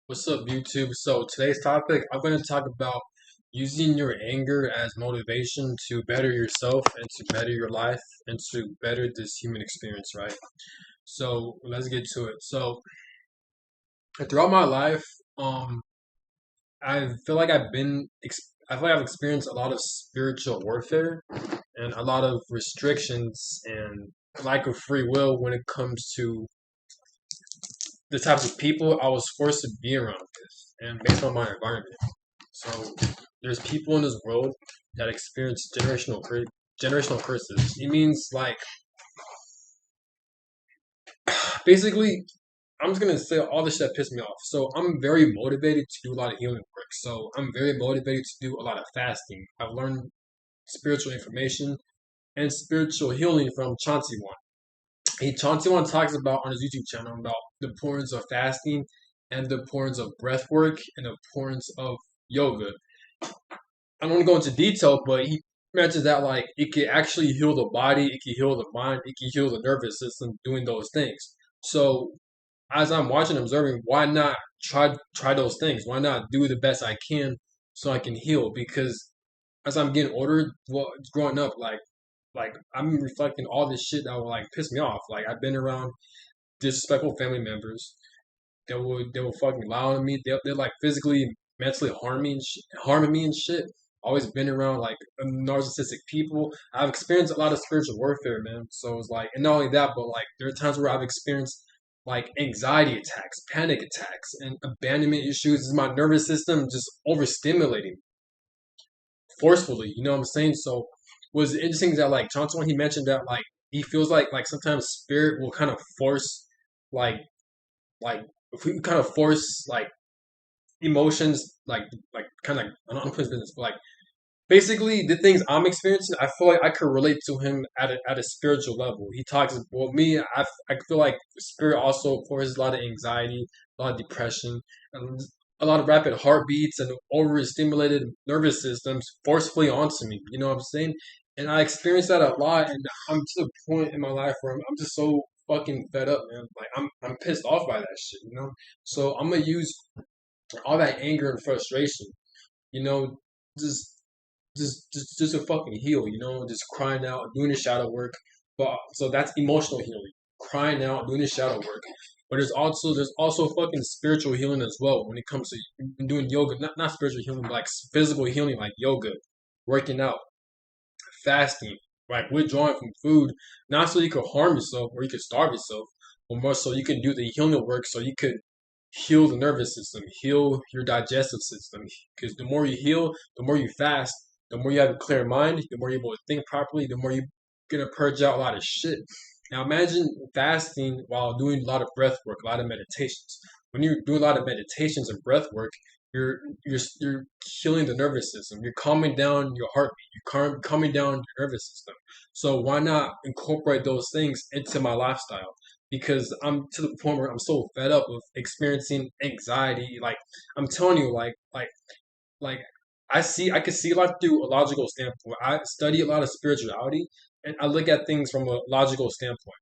What's up, YouTube? So today's topic, I'm going to talk about using your anger as motivation to better yourself and to better your life and to better this human experience, right? So let's get to it. So throughout my life, um, I feel like I feel like I've experienced a lot of spiritual warfare and a lot of restrictions and lack of free will when it comes to the types of people I was forced to be around with and based on my environment. So there's people in this world that experience generational curses. It means like basically I'm just gonna say all the shit that pissed me off. So I'm very motivated to do a lot of healing work. So I'm very motivated to do a lot of fasting. I've learned spiritual information and spiritual healing from Chauncey One. Chauncey One talks about on his YouTube channel about the importance of fasting and the importance of breath work and the importance of yoga. I don't want to go into detail, but he mentions that like it can actually heal the body, it can heal the mind, it can heal the nervous system doing those things. So as I'm watching and observing, why not try those things? Why not do the best I can so I can heal? Because as I'm getting older, well, growing up, like I'm reflecting all this shit that would like piss me off. Like I've been around disrespectful family members. They will fucking lie on me. They're like physically, mentally harming me and shit. Always been around like narcissistic people. I've experienced a lot of spiritual warfare, man. So it's like, and not only that, but like there are times where I've experienced like anxiety attacks, panic attacks, and abandonment issues. Is my nervous system just overstimulating forcefully? You know what I'm saying? So was interesting that like Chauncey when he mentioned that like he feels like sometimes spirit will kind of force like like if we kind of force like emotions like kind of I don't know his business, but like basically the things I'm experiencing, I feel like I could relate to him at a spiritual level. He talks well me, I feel like spirit also causes a lot of anxiety, a lot of depression, and a lot of rapid heartbeats and overstimulated nervous systems forcefully onto me. You know what I'm saying? And I experienced that a lot, and I'm to the point in my life where I'm just so fucking fed up, man. Like I'm pissed off by that shit, you know. So I'm gonna use all that anger and frustration, you know, just just to fucking heal, you know, just crying out, doing the shadow work. But so that's emotional healing, crying out, doing the shadow work. But there's also fucking spiritual healing as well when it comes to doing yoga. Not spiritual healing, but like physical healing, like yoga, working out, fasting, like withdrawing from food, not so you could harm yourself or you could starve yourself, but more so you can do the healing work so you could heal the nervous system, heal your digestive system. Because the more you heal, the more you fast, the more you have a clear mind, the more you're able to think properly, the more you're gonna purge out a lot of shit. Now imagine fasting while doing a lot of breath work, a lot of meditations. When you do a lot of meditations and breath work, you're healing the nervous system. You're calming down your heartbeat. You're calming down your nervous system. So why not incorporate those things into my lifestyle? Because I'm to the point where I'm so fed up with experiencing anxiety. Like I'm telling you, like I can see life through a logical standpoint. I study a lot of spirituality and I look at things from a logical standpoint.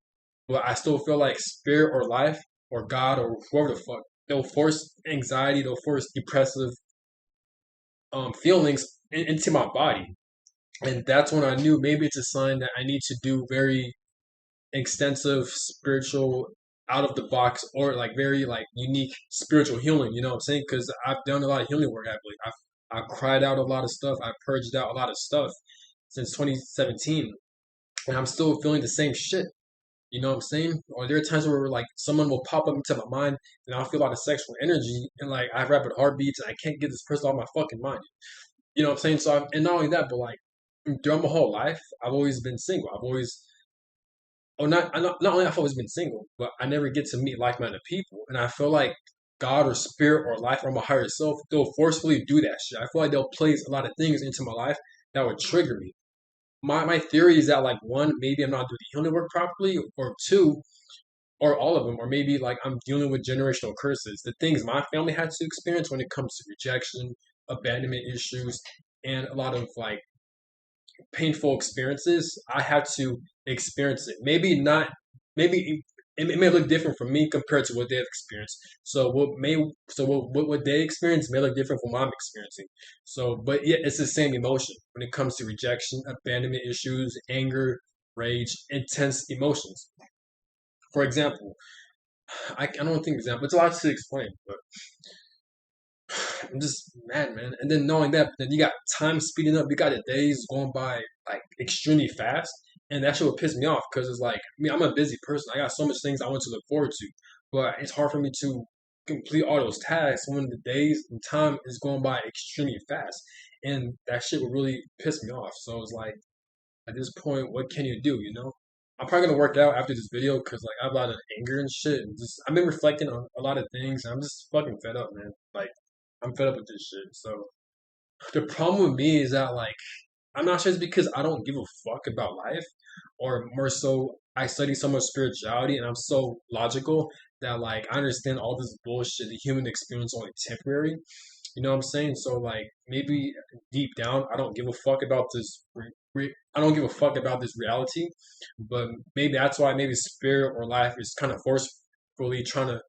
But I still feel like spirit or life or God or whoever the fuck, they'll force anxiety, they'll force depressive feelings into my body. And that's when I knew maybe it's a sign that I need to do very extensive spiritual out of the box or like very like unique spiritual healing, you know what I'm saying? Because I've done a lot of healing work. I've cried out a lot of stuff. I've purged out a lot of stuff since 2017, and I'm still feeling the same shit. You know what I'm saying? Or there are times where like someone will pop up into my mind and I'll feel a lot of sexual energy and like I have rapid heartbeats and I can't get this person off my fucking mind. You know what I'm saying? And not only that, but like throughout my whole life, I've always been single. Not only I've always been single, but I never get to meet like-minded people, and I feel like God or spirit or life or my higher self, they'll forcefully do that shit. I feel like they'll place a lot of things into my life that would trigger me. My theory is that like one, maybe I'm not doing the healing work properly, or two, or all of them, or maybe like I'm dealing with generational curses, the things my family had to experience when it comes to rejection, abandonment issues, and a lot of like painful experiences. I had to experience it. Maybe not. Maybe it may look different for me compared to what they've experienced. So what they experience may look different from what I'm experiencing. So, but yeah, it's the same emotion when it comes to rejection, abandonment issues, anger, rage, intense emotions. For example, I don't think example. It's a lot to explain, but I'm just mad, man. And then knowing that, then you got time speeding up. You got the days going by like extremely fast, and that shit would piss me off because it's like, I mean, I'm a busy person. I got so much things I want to look forward to, but it's hard for me to complete all those tasks when the days and time is going by extremely fast, and that shit would really piss me off. So it's like, at this point, what can you do? You know, I'm probably gonna work out after this video because like I have a lot of anger and shit, and just I've been reflecting on a lot of things, and I'm just fucking fed up, man. Like I'm fed up with this shit. So the problem with me is that like I'm not sure it's because I don't give a fuck about life, or more so I study so much spirituality and I'm so logical that like I understand all this bullshit. The human experience is only temporary. You know what I'm saying? So like maybe deep down I don't give a fuck about this. I don't give a fuck about this reality, but maybe that's why maybe spirit or life is kind of forcefully trying to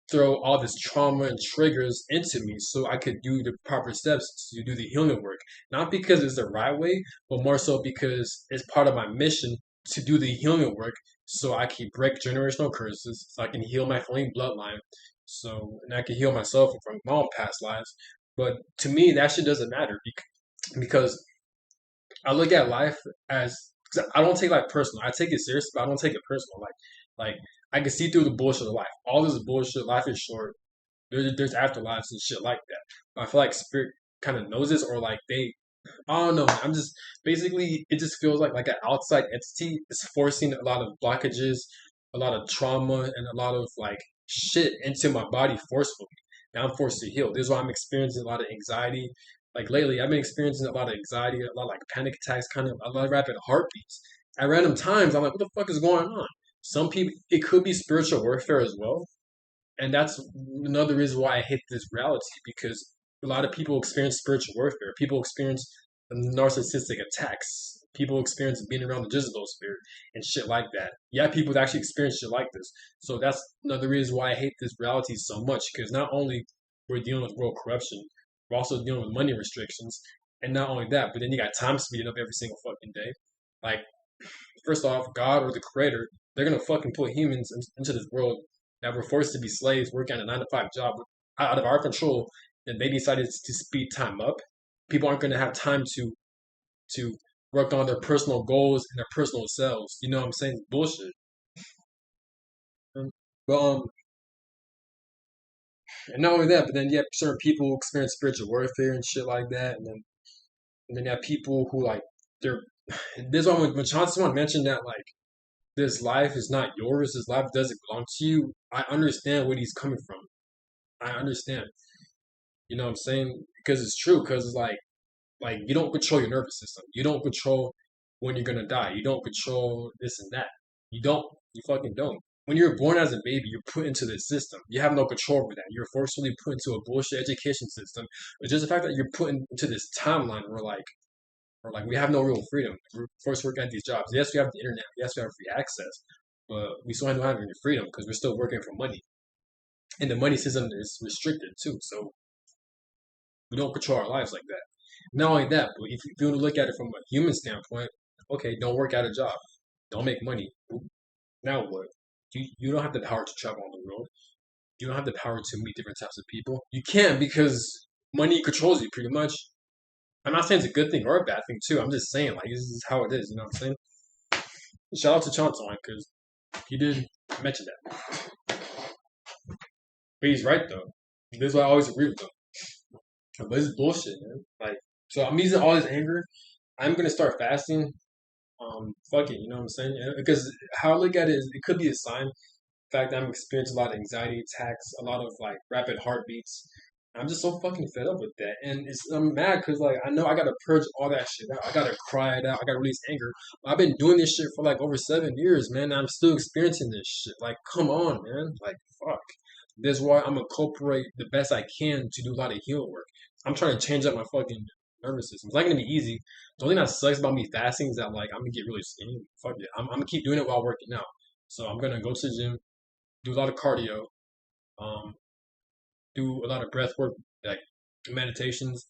throw all this trauma and triggers into me so I could do the proper steps to do the healing work. Not because it's the right way, but more so because it's part of my mission to do the healing work so I can break generational curses, so I can heal my family bloodline, so and I can heal myself from my own past lives. But to me, that shit doesn't matter because I look at life as 'cause I don't take life personal. I take it serious, but I don't take it personal. Like I can see through the bullshit of life. All this bullshit. Life is short. There's afterlives and shit like that. But I feel like spirit kind of knows this, or like they. I don't know. I'm just basically. It just feels like an outside entity is forcing a lot of blockages, a lot of trauma, and a lot of like shit into my body forcefully. Now I'm forced to heal. This is why I'm experiencing a lot of anxiety. Like lately, I've been experiencing a lot of anxiety, a lot of like panic attacks, kind of a lot of rapid heartbeats. At random times, I'm like, what the fuck is going on? Some people, it could be spiritual warfare as well, and that's another reason why I hate this reality because a lot of people experience spiritual warfare. People experience narcissistic attacks. People experience being around the Jezebel spirit and shit like that. Yeah, people that actually experience shit like this. So that's another reason why I hate this reality so much because not only we're dealing with world corruption, we're also dealing with money restrictions, and not only that, but then you got time speeding up every single fucking day. Like, first off, God or the Creator, they're gonna fucking put humans into this world that were forced to be slaves, working at a 9 to 5 job out of our control, and they decided to speed time up. People aren't gonna have time to work on their personal goals and their personal selves. You know what I'm saying? It's bullshit. But and not only that, but then you have certain people who experience spiritual warfare and shit like that, and then you have people who like they're. This one when Chauncey mentioned that like this life is not yours, this life doesn't belong to you. I understand where he's coming from. I understand. You know what I'm saying? Because it's true. Because it's like you don't control your nervous system. You don't control when you're gonna die. You don't control this and that. You don't. You fucking don't. When you're born as a baby, you're put into this system. You have no control over that. You're forcefully put into a bullshit education system. It's just the fact that you're put into this timeline where like we have no real freedom. We're forced to work at these jobs. Yes, we have the internet. Yes, we have free access, but we still don't have any freedom because we're still working for money, and the money system is restricted too. So we don't control our lives like that. Not only that, but if you want to look at it from a human standpoint, okay, don't work at a job, don't make money. Now what? You don't have the power to travel on the road. You don't have the power to meet different types of people. You can't because money controls you pretty much. I'm not saying it's a good thing or a bad thing too. I'm just saying like this is how it is. You know what I'm saying? Shout out to Chonson because he did mention that. But he's right though. This is why I always agree with him. But it's bullshit, man. Like, so I'm using all this anger. I'm gonna start fasting. Fuck it, you know what I'm saying? Because how I look at it is, it could be a sign. The fact that I'm experiencing a lot of anxiety attacks, a lot of like rapid heartbeats. I'm just so fucking fed up with that, and I'm mad because like I know I gotta purge all that shit out. I gotta cry it out. I gotta release anger. I've been doing this shit for like over 7 years, man. And I'm still experiencing this shit. Like, come on, man. Like, fuck. That's why I'm gonna cooperate the best I can to do a lot of healing work. I'm trying to change up my fucking nervous system. It's not gonna be easy. The only thing that sucks about me fasting is that like I'm gonna get really skinny. Fuck it. I'm gonna keep doing it while working out. So I'm gonna go to the gym, do a lot of cardio, um, do a lot of breath work, like meditations,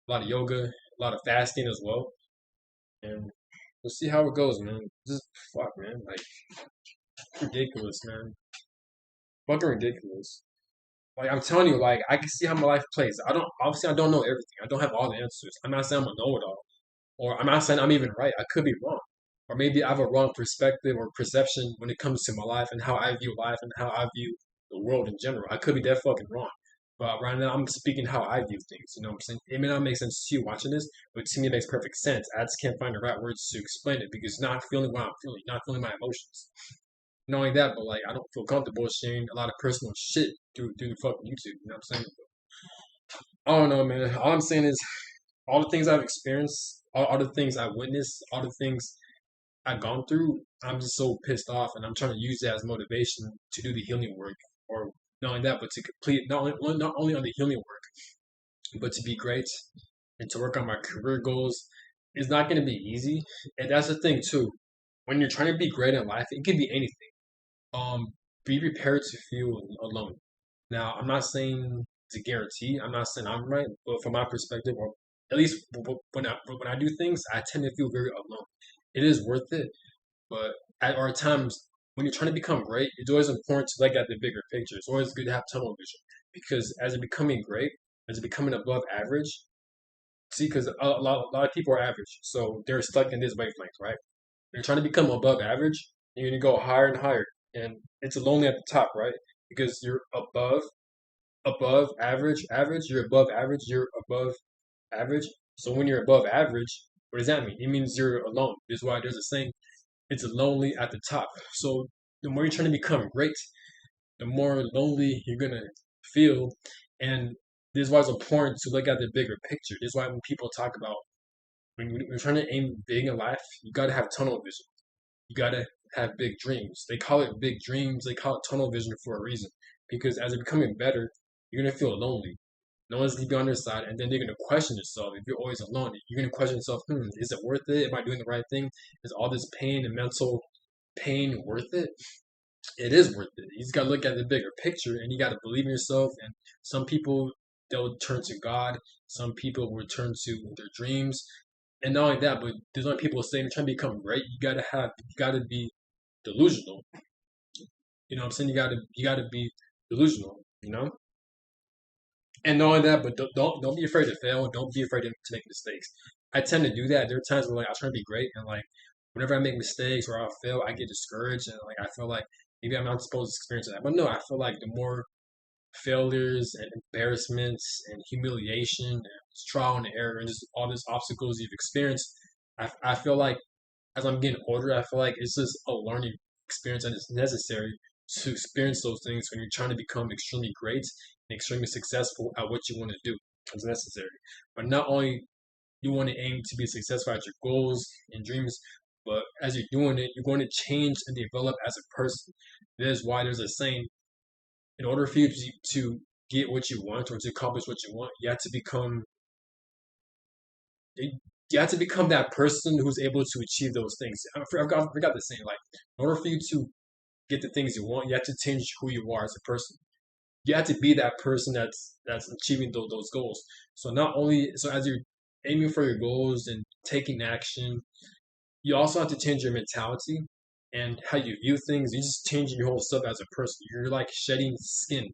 a lot of yoga, a lot of fasting as well, and we'll see how it goes, man. Just fuck, man, like ridiculous, man, fucking ridiculous. Like I'm telling you, like I can see how my life plays. I don't know everything. I don't have all the answers. I'm not saying I'm a know-it-all, or I'm not saying I'm even right. I could be wrong, or maybe I have a wrong perspective or perception when it comes to my life and how I view life and how I view the world in general. I could be dead fucking wrong. But right now, I'm speaking how I view things. You know what I'm saying? It may not make sense to you watching this, but to me, it makes perfect sense. I just can't find the right words to explain it because not feeling what I'm feeling, not feeling my emotions. Not only that, but like I don't feel comfortable sharing a lot of personal shit through fucking YouTube. You know what I'm saying? I don't know, man. All I'm saying is all the things I've experienced, all the things I witnessed, all the things I've gone through, I'm just so pissed off, and I'm trying to use that as motivation to do the healing work, or not only that, but to complete not only on the healing work, but to be great and to work on my career goals. It's not going to be easy, and that's the thing too. When you're trying to be great in life, it could be anything. Um, be prepared to feel alone. Now, I'm not saying it's a guarantee. I'm not saying I'm right, but from my perspective, or at least when I do things, I tend to feel very alone. It is worth it, but at times when you're trying to become great, it's always important to look at the bigger picture. It's always good to have tunnel vision because as you're becoming great, as you're becoming above average, see, because a lot of people are average, so they're stuck in this wavelength, right? You're trying to become above average, and you're gonna go higher and higher, and it's lonely at the top, right? Because you're above average, you're above average, you're above average. So when you're above average, what does that mean? It means you're alone. This is why there's a saying, it's lonely at the top. So the more you're trying to become great, the more lonely you're gonna feel. And this is why it's important to look at the bigger picture. This is why when people talk about when you're trying to aim big in life, you gotta have tunnel vision. You gotta have big dreams. They call it big dreams. They call it tunnel vision for a reason. Because as you're becoming better, you're gonna feel lonely. No one's gonna be on their side, and then you're gonna question yourself. If you're always alone, you're gonna question yourself. Is it worth it? Am I doing the right thing? Is all this pain and mental pain worth it? It is worth it. You just gotta look at the bigger picture, and you gotta believe in yourself. And some people they'll turn to God. Some people will turn to their dreams, and not only that, but there's other people saying they're trying to become great. You gotta be delusional. You know what I'm saying? You gotta be delusional. You know. And knowing that, but don't be afraid to fail. Don't be afraid to make mistakes. I tend to do that. There are times where like I try to be great, and like whenever I make mistakes or I fail, I get discouraged, and like I feel like maybe I'm not supposed to experience that. But no, I feel like the more failures and embarrassments and humiliation and trial and error and just all these obstacles you've experienced, I feel like as I'm getting older, I feel like it's just a learning experience and it's necessary to experience those things when you're trying to become extremely great and extremely successful at what you want to do. It's necessary. But not only you want to aim to be successful at your goals and dreams, but as you're doing it, you're going to change and develop as a person. That is why there's a saying: in order for you to get what you want or to accomplish what you want, you have to become that person who's able to achieve those things. I forgot the saying. Like, in order for you to get the things you want, you have to change who you are as a person. You have to be that person that's achieving those goals. So not only so as you're aiming for your goals and taking action, you also have to change your mentality and how you view things. You just changing your whole self as a person. You're like shedding skin.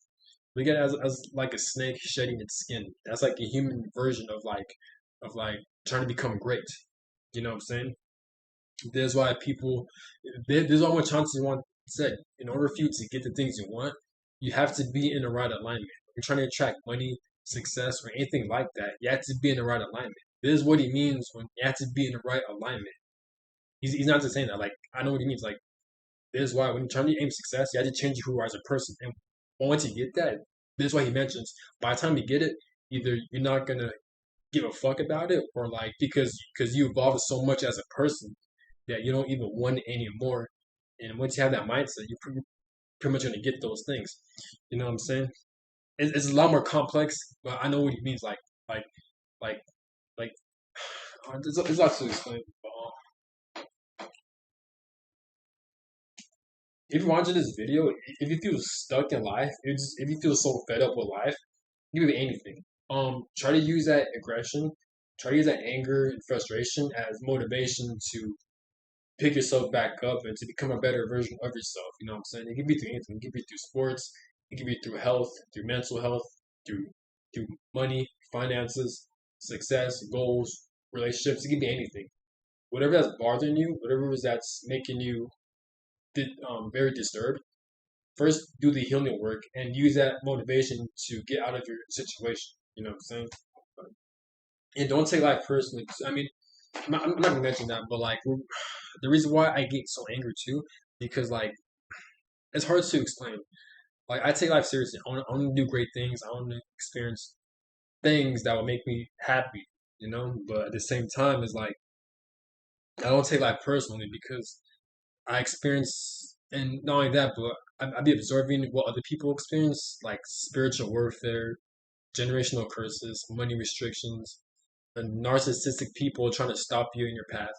Look at it as like a snake shedding its skin. That's like a human version of like trying to become great. You know what I'm saying? There's why people. There's all what Chauncey one said. In order for you to get the things you want, you have to be in the right alignment. If you're trying to attract money, success, or anything like that, you have to be in the right alignment. This is what he means when you have to be in the right alignment. He's not just saying that. Like I know what he means. Like this is why when you're trying to aim success, you have to change who you are as a person. And once you get that, this is why he mentions by the time you get it, either you're not gonna give a fuck about it, or like because you evolved so much as a person that you don't even want it anymore. And once you have that mindset, you're pretty much gonna get those things. You know what I'm saying? It's a lot more complex, but I know what he means. Like, like, like. There's lots to explain. if you're watching this video, if you feel stuck in life, if you feel so fed up with life, you can do anything. Try to use that aggression, try to use that anger and frustration as motivation to pick yourself back up and to become a better version of yourself. You know what I'm saying? It can be through anything. It can be through sports. It can be through health, through mental health, through through money, finances, success, goals, relationships. It can be anything. Whatever that's bothering you, whatever is that's making you very disturbed. First, do the healing work and use that motivation to get out of your situation. You know what I'm saying? And don't take life personally. I mean, I'm not gonna mention that, but like the reason why I get so angry too, because like it's hard to explain. Like I take life seriously. I want to do great things. I want to experience things that will make me happy, you know. But at the same time, it's like I don't take life personally because I experience, and not only that, but I be observing what other people experience, like spiritual warfare, generational curses, money restrictions, and narcissistic people trying to stop you in your path.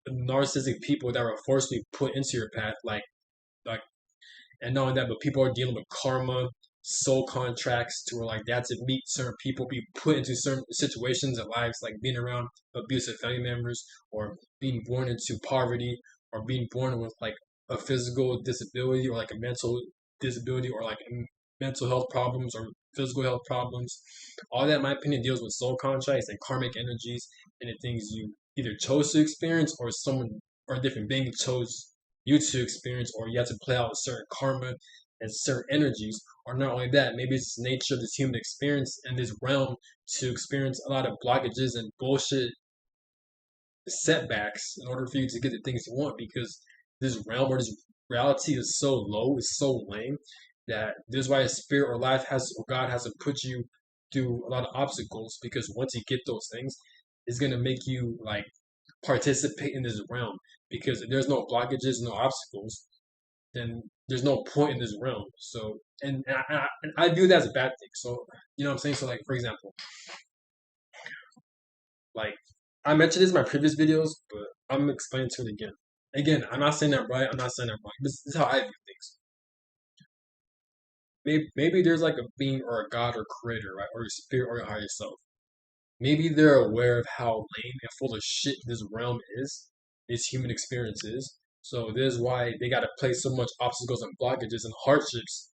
Narcissistic people that were forcibly put into your path, like and not only that, but people are dealing with karma, soul contracts to where like they have to meet certain people, be put into certain situations in lives, like being around abusive family members, or being born into poverty, or being born with like a physical disability, or like a mental disability, or like mental health problems, or physical health problems. All that, in my opinion, deals with soul contracts and karmic energies and the things you either chose to experience or someone or a different being chose you to experience, or you have to play out certain karma and certain energies. Or not only that, maybe it's the nature of this human experience and this realm to experience a lot of blockages and bullshit setbacks in order for you to get the things you want, because this realm or this reality is so low, it's so lame that this is why a spirit or life has or God has to put you through a lot of obstacles, because once you get those things, it's gonna make you like participate in this realm, because if there's no blockages, no obstacles, then there's no point in this realm. So, and I view that as a bad thing. So, you know what I'm saying? So, like, for example, like, I mentioned this in my previous videos, but I'm explaining to it again. Again, I'm not saying that right, I'm not saying that wrong. This is how I view things. Maybe there's like a being or a God or creator, right? Or a spirit or a higher self. Maybe they're aware of how lame and full of shit this realm is, this human experience is. So this is why they gotta place so much obstacles and blockages and hardships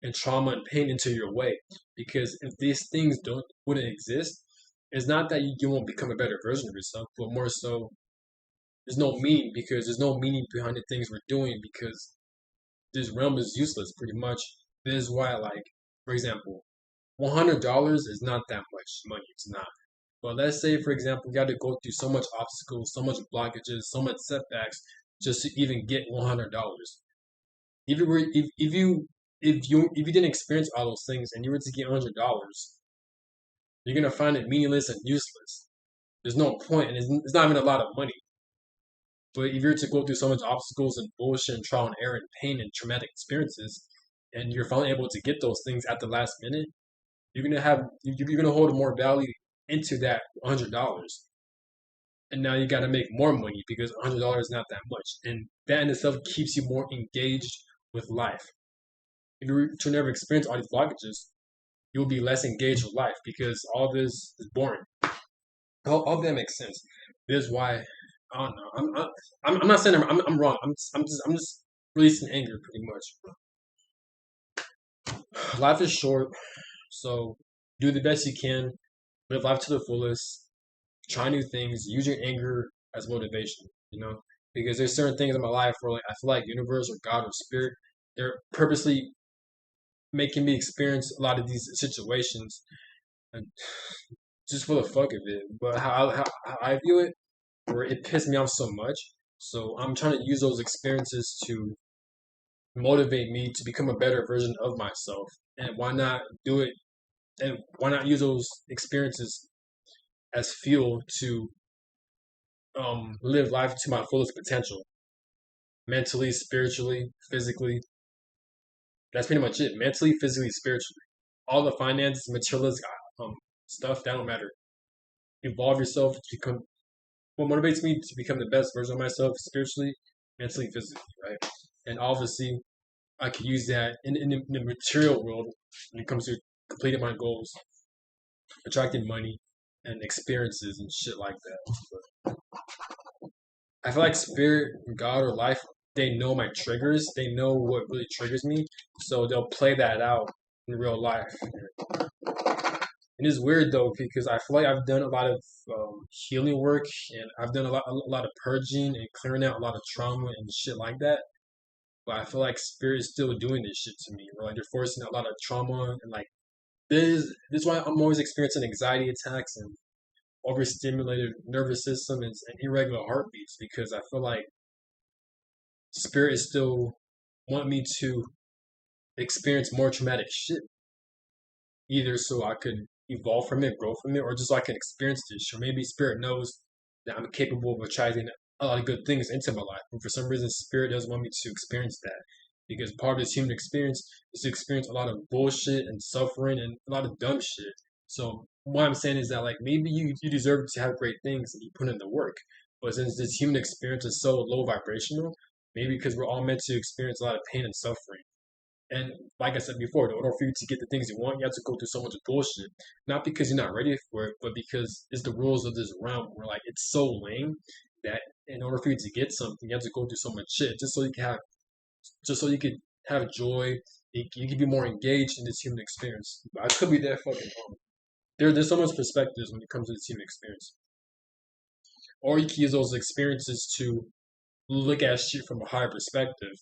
and trauma and pain into your way. Because if these things don't wouldn't exist, it's not that you won't become a better version of yourself, but more so there's no meaning, because there's no meaning behind the things we're doing, because this realm is useless pretty much. This is why, like, for example, $100 is not that much money. It's not. But let's say, for example, you got to go through so much obstacles, so much blockages, so much setbacks just to even get $100. If you were, if you didn't experience all those things and you were to get $100, you're gonna find it meaningless and useless. There's no point, and it's not even a lot of money. But if you're to go through so much obstacles and bullshit and trial and error and pain and traumatic experiences, and you're finally able to get those things at the last minute, you're gonna hold more value into that $100. And now you got to make more money because $100 is not that much, and that in itself keeps you more engaged with life. If you were to never experience all these blockages, you'll be less engaged with life because all this is boring. All that makes sense. This is why I don't know. I'm not saying I'm wrong. I'm just releasing anger pretty much. Life is short, so do the best you can. Live life to the fullest. Try new things. Use your anger as motivation. You know, because there's certain things in my life where like I feel like universe or God or spirit, they're purposely making me experience a lot of these situations, and just for the fuck of it. But how I view it, where it pissed me off so much. So I'm trying to use those experiences to motivate me to become a better version of myself. And why not do it? And why not use those experiences as fuel to live life to my fullest potential, mentally, spiritually, physically. That's pretty much it. Mentally, physically, spiritually. All the finances, materialistic stuff, that don't matter. Evolve yourself to become. What motivates me to become the best version of myself, spiritually, mentally, physically, right? and obviously I could use that in the material world when it comes to completing my goals, attracting money and experiences and shit like that. But I feel like spirit, God, or life, they know my triggers. They know what really triggers me, so they'll play that out in real life. And it's weird though because I feel like I've done a lot of healing work and I've done a lot of purging and clearing out a lot of trauma and shit like that. But I feel like spirit is still doing this shit to me. Like they're forcing a lot of trauma and like this is why I'm always experiencing anxiety attacks and overstimulated nervous system and irregular heartbeats because I feel like spirit is still want me to experience more traumatic shit, either so I could evolve from it, grow from it, or just so I can experience this. Or maybe spirit knows that I'm capable of attracting a lot of good things into my life, and for some reason, spirit doesn't want me to experience that because part of this human experience is to experience a lot of bullshit and suffering and a lot of dumb shit. So what I'm saying is that like maybe you deserve to have great things and you put in the work, but since this human experience is so low vibrational, maybe because we're all meant to experience a lot of pain and suffering. And like I said before, in order for you to get the things you want, you have to go through so much bullshit. Not because you're not ready for it, but because it's the rules of this realm where like it's so lame that in order for you to get something, you have to go through so much shit just so you could have joy. You can be more engaged in this human experience. I could be that fucking wrong. There's so much perspectives when it comes to this human experience. Or you can use those experiences to look at shit from a higher perspective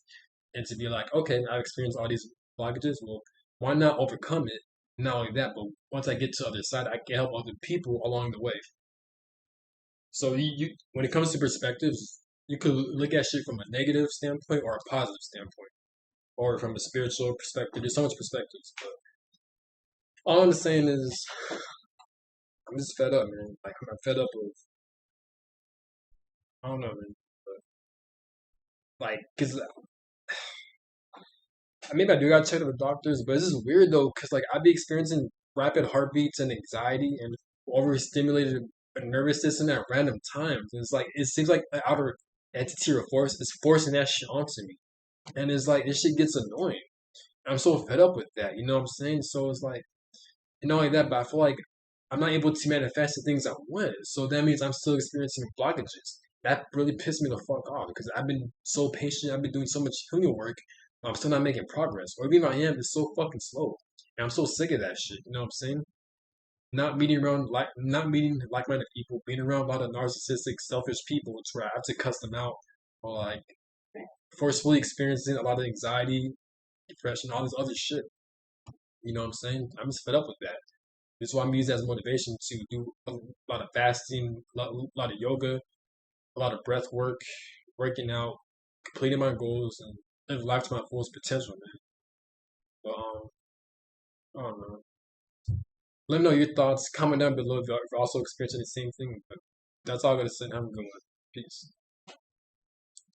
and to be like, okay, I've experienced all these blockages. Well, why not overcome it? Not only that, but once I get to the other side, I can help other people along the way. So when it comes to perspectives, you could look at shit from a negative standpoint or a positive standpoint, or from a spiritual perspective. There's so much perspectives. But all I'm saying is, I'm just fed up, man. Like I'm fed up with, I don't know, man. But, like, cause maybe I do gotta check with the doctors, but this is weird though, cause like I be experiencing rapid heartbeats and anxiety and overstimulated nervous system at random times. And it's like it seems like an outer entity or force is forcing that shit onto me, and it's like this shit gets annoying. I'm so fed up with that. You know what I'm saying? So it's like not only that, but I feel like I'm not able to manifest the things I want. So that means I'm still experiencing blockages. That really pissed me the fuck off because I've been so patient. I've been doing so much healing work. I'm still not making progress. Or even if I am, it's so fucking slow. And I'm so sick of that shit. You know what I'm saying? Not meeting like-minded people, being around a lot of narcissistic, selfish people, to where I have to cuss them out, or like forcefully experiencing a lot of anxiety, depression, all this other shit. You know what I'm saying? I'm just fed up with that. This is why I'm using as motivation to do a lot of fasting, a lot of yoga, a lot of breath work, working out, completing my goals, and live life to my fullest potential, man. But I don't know. Let me know your thoughts. Comment down below if you're also experiencing the same thing. But that's all I gotta say. Have a good one. Peace.